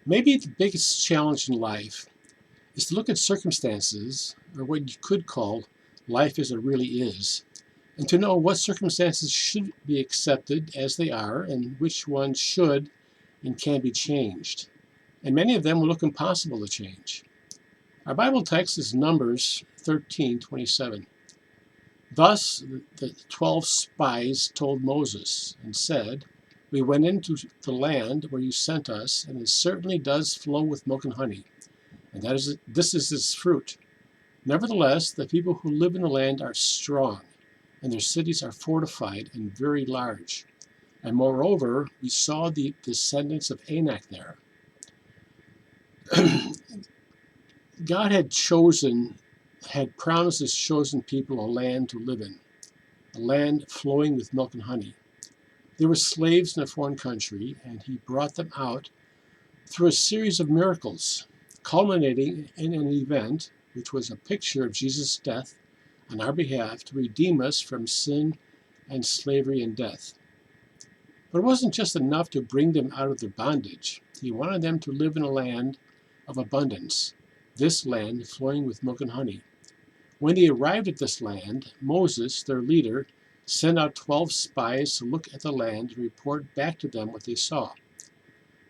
Maybe the biggest challenge in life is to look at circumstances, or what you could call life as it really is, and to know what circumstances should be accepted as they are and which ones should and can be changed. And many of them will look impossible to change. Our Bible text is Numbers 13:27. Thus the 12 spies told Moses and said, "We went into the land where you sent us, and it certainly does flow with milk and honey, and this is its fruit. Nevertheless, the people who live in the land are strong, and their cities are fortified and very large. And moreover, we saw the descendants of Anak there." God had promised his chosen people a land to live in, a land flowing with milk and honey. They were slaves in a foreign country, and he brought them out through a series of miracles, culminating in an event which was a picture of Jesus' death on our behalf to redeem us from sin and slavery and death. But it wasn't just enough to bring them out of their bondage. He wanted them to live in a land of abundance, this land flowing with milk and honey. When they arrived at this land, Moses, their leader, sent out 12 spies to look at the land and report back to them what they saw.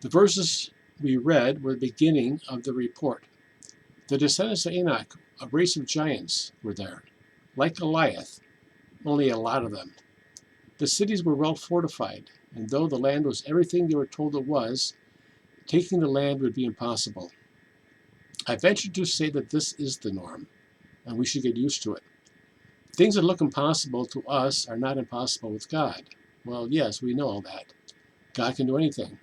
The verses we read were the beginning of the report. The descendants of Anak, a race of giants, were there, like Goliath, only a lot of them. The cities were well fortified, and though the land was everything they were told it was, taking the land would be impossible. I venture to say that this is the norm, and we should get used to it. Things that look impossible to us are not impossible with God. Well, yes, we know all that. God can do anything.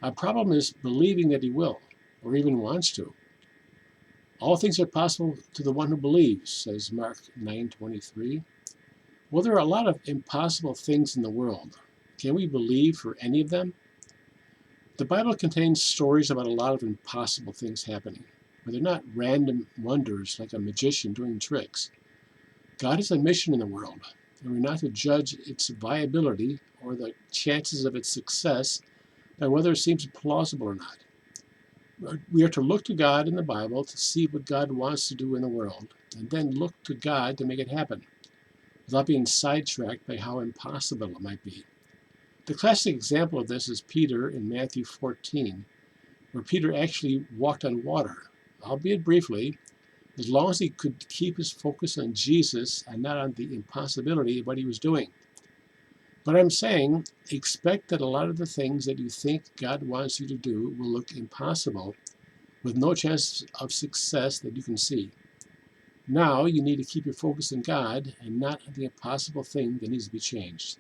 Our problem is believing that he will, or even wants to. All things are possible to the one who believes, says Mark 9:23. Well, there are a lot of impossible things in the world. Can we believe for any of them? The Bible contains stories about a lot of impossible things happening, but they're not random wonders like a magician doing tricks. God has a mission in the world, and we're not to judge its viability or the chances of its success by whether it seems plausible or not. We are to look to God in the Bible to see what God wants to do in the world, and then look to God to make it happen, without being sidetracked by how impossible it might be. The classic example of this is Peter in Matthew 14, where Peter actually walked on water, albeit briefly, as long as he could keep his focus on Jesus and not on the impossibility of what he was doing. But I'm saying, expect that a lot of the things that you think God wants you to do will look impossible, with no chance of success that you can see. Now you need to keep your focus on God and not on the impossible thing that needs to be changed.